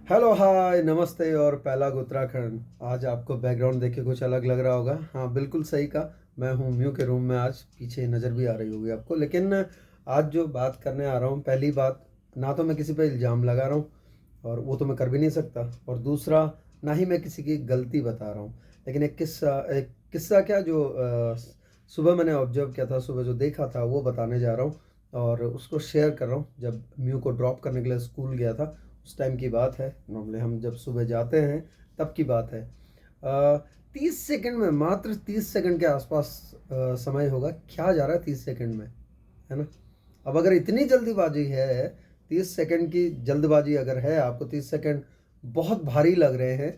Hello hi नमस्ते और पहला उत्तराखंड। आज आपको बैकग्राउंड देख के कुछ अलग लग रहा होगा। हाँ बिल्कुल सही कहा। मैं हूँ म्यू के रूम में। आज पीछे नज़र भी आ रही होगी आपको, लेकिन आज जो बात करने आ रहा हूँ, पहली बात, ना तो मैं किसी पे इल्ज़ाम लगा रहा हूँ और वो तो मैं कर भी नहीं सकता, और दूसरा ना ही मैं किसी की गलती बता रहा हूँ। लेकिन एक किस्सा क्या जो सुबह मैंने ऑब्जर्व किया था, सुबह जो देखा था वो बताने जा रहा हूँ और उसको शेयर कर रहा हूँ। जब म्यू को ड्रॉप करने के लिए स्कूल गया था उस टाइम की बात है। नॉर्मली हम जब सुबह जाते हैं तब की बात है। 30 सेकंड में, मात्र 30 सेकंड के आसपास समय होगा। क्या जा रहा है 30 सेकंड में, है ना। अब अगर इतनी जल्दीबाजी है, 30 सेकंड की जल्दबाजी अगर है, आपको 30 सेकंड बहुत भारी लग रहे हैं,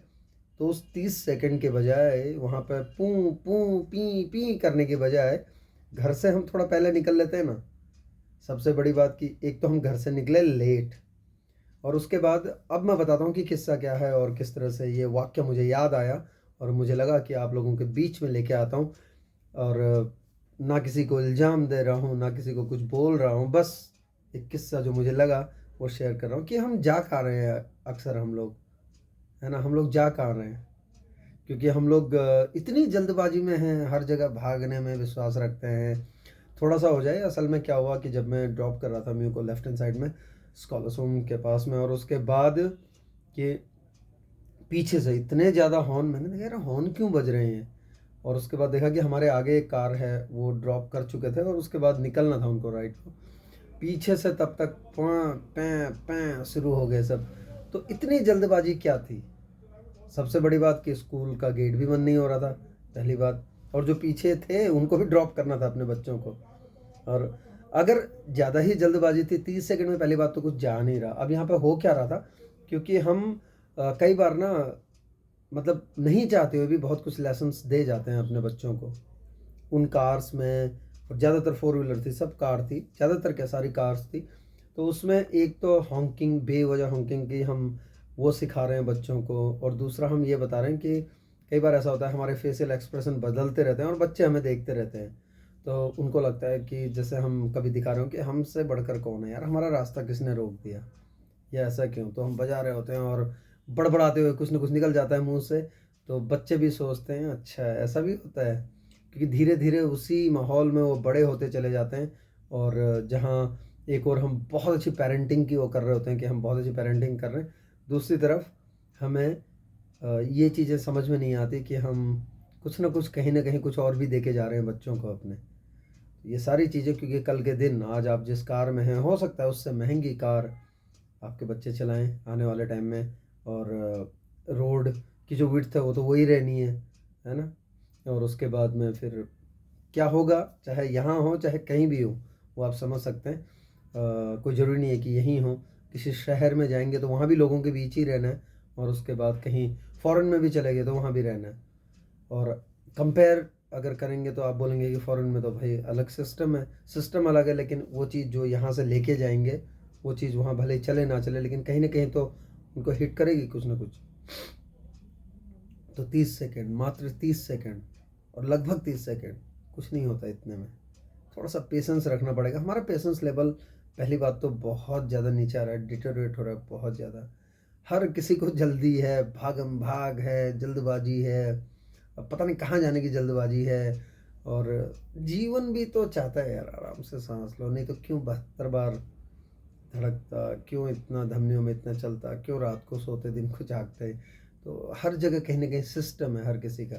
तो उस 30 सेकंड के बजाय वहाँ पे पू पू पी पी करने के बजाय घर से हम थोड़ा पहले निकल लेते हैं ना। सबसे बड़ी बात कि एक तो हम घर से निकले लेट, और उसके बाद अब मैं बताता हूँ कि किस्सा क्या है और किस तरह से ये वाक्य मुझे याद आया और मुझे लगा कि आप लोगों के बीच में लेके आता हूँ। और ना किसी को इल्ज़ाम दे रहा हूँ, ना किसी को कुछ बोल रहा हूँ, बस एक किस्सा जो मुझे लगा वो शेयर कर रहा हूँ कि हम जा कहाँ रहे हैं अक्सर हम लोग, है ना। हम लोग जा कहाँ रहे हैं, क्योंकि हम लोग इतनी जल्दबाजी में हैं, हर जगह भागने में विश्वास रखते हैं। थोड़ा सा हो जाए। असल में क्या हुआ कि जब मैं ड्रॉप कर रहा था म्यू को लेफ्ट हैंड साइड में स्कॉलर्स होम के पास में, और उसके बाद कि पीछे से इतने ज़्यादा हॉर्न, मैंने देखा यार हॉर्न क्यों बज रहे हैं। और उसके बाद देखा कि हमारे आगे एक कार है, वो ड्रॉप कर चुके थे और उसके बाद निकलना था उनको राइट को। पीछे से तब तक पाँ पैं पैं शुरू हो गए सब। तो इतनी जल्दबाजी क्या थी। सबसे बड़ी बात कि स्कूल का गेट भी बंद नहीं हो रहा था, पहली बात। और जो पीछे थे उनको भी ड्रॉप करना था अपने बच्चों को। और अगर ज़्यादा ही जल्दबाजी थी, 30 सेकंड में पहली बात तो कुछ जा नहीं रहा। अब यहाँ पे हो क्या रहा था, क्योंकि हम कई बार ना, मतलब नहीं चाहते हुए भी बहुत कुछ लेसन्स दे जाते हैं अपने बच्चों को उन कार्स में। और ज़्यादातर फोर व्हीलर थी, सब कार थी, ज़्यादातर क्या सारी कार्स थी। तो उसमें एक तो हॉन्किंग, बेवजह हॉन्किंग की हम वो सिखा रहे हैं बच्चों को, और दूसरा हम ये बता रहे हैं कि कई बार ऐसा होता है हमारे फेशियल एक्सप्रेशन बदलते रहते हैं और बच्चे हमें देखते रहते हैं। तो उनको लगता है कि जैसे हम कभी दिखा रहे हो कि हमसे बढ़कर कौन है यार, हमारा रास्ता किसने रोक दिया, या ऐसा क्यों। तो हम बजा रहे होते हैं और बड़बड़ाते हुए कुछ ना कुछ निकल जाता है मुंह से। तो बच्चे भी सोचते हैं अच्छा ऐसा भी होता है, क्योंकि धीरे धीरे उसी माहौल में वो बड़े होते चले जाते हैं। और जहाँ एक और हम बहुत अच्छी पेरेंटिंग की वो कर रहे होते हैं कि हम बहुत अच्छी पेरेंटिंग कर रहे हैं, दूसरी तरफ हमें ये चीज़ें समझ में नहीं आती कि हम कुछ ना कुछ कहीं ना कहीं कुछ और भी देके जा रहे हैं बच्चों को अपने। ये सारी चीज़ें, क्योंकि कल के दिन आज आप जिस कार में हैं, हो सकता है उससे महंगी कार आपके बच्चे चलाएं आने वाले टाइम में। और रोड की जो विड्थ है वो तो वही रहनी है ना। और उसके बाद में फिर क्या होगा, चाहे यहाँ हो चाहे कहीं भी हो, वो आप समझ सकते हैं। कोई ज़रूरी नहीं है कि यहीं हो, किसी शहर में जाएंगे तो वहाँ भी लोगों के बीच ही रहना है, और उसके बाद कहीं फ़ॉरेन में भी चले गए तो वहाँ भी रहना है। और कंपेयर अगर करेंगे तो आप बोलेंगे कि फ़ॉरेन में तो भाई अलग सिस्टम है, सिस्टम अलग है, लेकिन वो चीज़ जो यहाँ से लेके जाएंगे वो चीज़ वहाँ भले ही चले ना चले, लेकिन कहीं ना कहीं तो उनको हिट करेगी कुछ ना कुछ। तो 30 सेकेंड, मात्र 30 सेकेंड, और लगभग 30 सेकेंड, कुछ नहीं होता इतने में। थोड़ा सा पेशेंस रखना पड़ेगा। हमारा पेशेंस लेवल पहली बात तो बहुत ज़्यादा नीचे आ रहा है, डिटेरियोरेट हो रहा है बहुत ज़्यादा। हर किसी को जल्दी है, भागम भाग है, जल्दबाजी है, अब पता नहीं कहाँ जाने की जल्दबाजी है। और जीवन भी तो चाहता है यार आराम से सांस लो, नहीं तो क्यों 72 बार धड़कता, क्यों इतना धमनियों में इतना चलता, क्यों रात को सोते दिन को जागते। तो हर जगह कहीं ना कहीं सिस्टम है हर किसी का।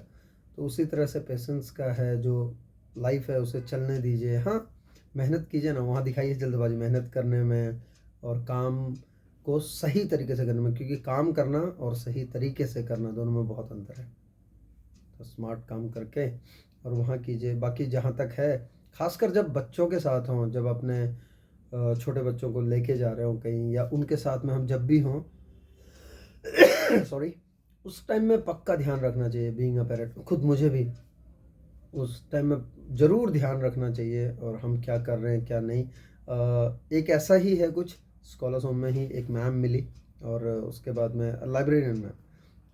तो उसी तरह से पेशेंस का है, जो लाइफ है उसे चलने दीजिए। हाँ मेहनत कीजिए ना, वहाँ दिखाइए जल्दबाजी मेहनत करने में और काम को सही तरीके से करने में, क्योंकि काम करना और सही तरीके से करना दोनों में बहुत अंतर है। तो स्मार्ट काम करके और वहाँ कीजिए। बाकी जहाँ तक है, खासकर जब बच्चों के साथ हों, जब अपने छोटे बच्चों को लेके जा रहे हो कहीं, या उनके साथ में हम जब भी हों सॉरी, उस टाइम में पक्का ध्यान रखना चाहिए। बीइंग अ पेरेंट, खुद मुझे भी उस टाइम में ज़रूर ध्यान रखना चाहिए और हम क्या कर रहे हैं क्या नहीं। एक ऐसा ही है कुछ, स्कॉलर्स होम में ही एक मैम मिली, और उसके बाद में लाइब्रेरियन मैम,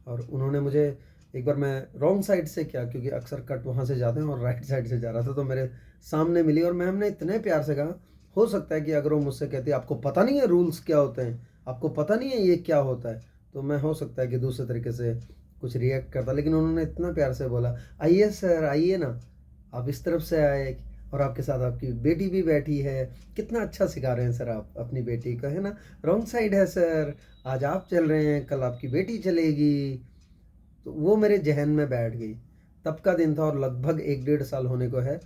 और उन्होंने मुझे एक बार, मैं रॉन्ग साइड से क्या, क्योंकि अक्सर कट वहाँ से जाते हैं और राइट साइड से जा रहा था, तो मेरे सामने मिली और मैम ने इतने प्यार से कहा, हो सकता है कि अगर वो मुझसे कहती आपको पता नहीं है रूल्स क्या होते हैं, आपको पता नहीं है ये क्या होता है, तो मैं हो सकता है कि दूसरे तरीके से कुछ रिएक्ट करता, लेकिन उन्होंने इतना प्यार से बोला, आइए सर आइए ना, आप इस तरफ से आए और आपके साथ आपकी बेटी भी बैठी है, कितना अच्छा सिखा रहे हैं सर आप अपनी बेटी को, है ना, रॉन्ग साइड है सर, आज आप चल रहे हैं कल आपकी बेटी चलेगी। तो वो मेरे जहन में बैठ गई। तब का दिन था और लगभग 1 डेढ़ साल होने को है।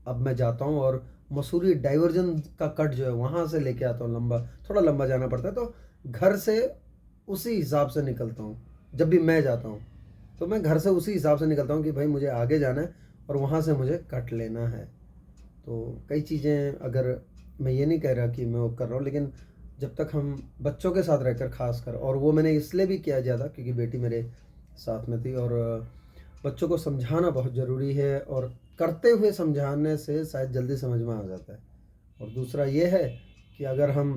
अब मैं जाता हूँ और मसूरी डाइवर्जन का कट जो है वहाँ से लेके आता हूँ, लंबा थोड़ा लंबा जाना पड़ता है, तो घर से उसी हिसाब से निकलता हूँ। जब भी मैं जाता हूँ तो मैं घर से उसी हिसाब से निकलता हूँ कि भाई मुझे आगे जाना है और वहाँ से मुझे कट लेना है। तो कई चीज़ें, अगर मैं ये नहीं कह रहा कि मैं वो कर रहा हूँ, लेकिन जब तक हम बच्चों के साथ रहकर खास कर, और वो मैंने इसलिए भी किया ज़्यादा क्योंकि बेटी मेरे साथ में थी, और बच्चों को समझाना बहुत ज़रूरी है, और करते हुए समझाने से शायद जल्दी समझ में आ जाता है। और दूसरा ये है कि अगर हम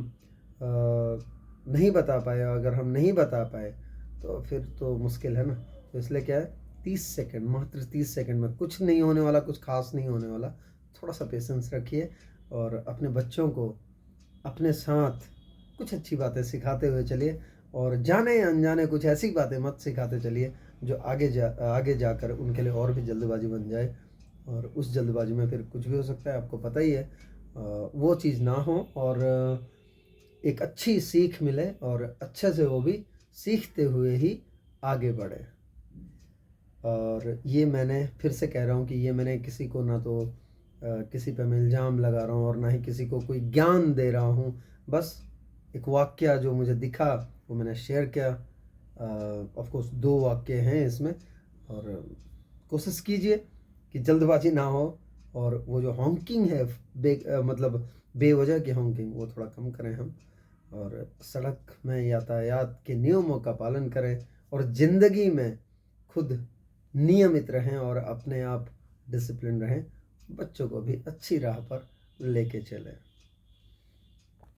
नहीं बता पाए, अगर हम नहीं बता पाए तो फिर तो मुश्किल है ना। तो इसलिए क्या है, 30 सेकंड, मात्र 30 सेकंड में कुछ नहीं होने वाला, कुछ खास नहीं होने वाला। थोड़ा सा पेशेंस रखिए और अपने बच्चों को अपने साथ कुछ अच्छी बातें सिखाते हुए चलिए, और जाने अनजाने कुछ ऐसी बातें मत सिखाते चलिए जो आगे जाकर उनके लिए और भी जल्दबाजी बन जाए, और उस जल्दबाजी में फिर कुछ भी हो सकता है, आपको पता ही है। वो चीज़ ना हो और एक अच्छी सीख मिले, और अच्छे से वो भी सीखते हुए ही आगे बढ़े। और ये मैंने फिर से कह रहा हूँ कि ये मैंने किसी को ना तो किसी पे मैं इल्ज़ाम लगा रहा हूँ और ना ही किसी को कोई ज्ञान दे रहा हूँ। बस एक वाक़या जो मुझे दिखा वो मैंने शेयर किया। ऑफ़ कोर्स 2 वाक़ये हैं इसमें, और कोशिश कीजिए कि जल्दबाज़ी ना हो, और वो जो हॉकिंग है, मतलब बेवजह की हॉकिंग, वो थोड़ा कम करें हम, और सड़क में यातायात के नियमों का पालन करें, और ज़िंदगी में खुद नियमित रहें और अपने आप डिसिप्लिन रहें, बच्चों को भी अच्छी राह पर लेके चलें।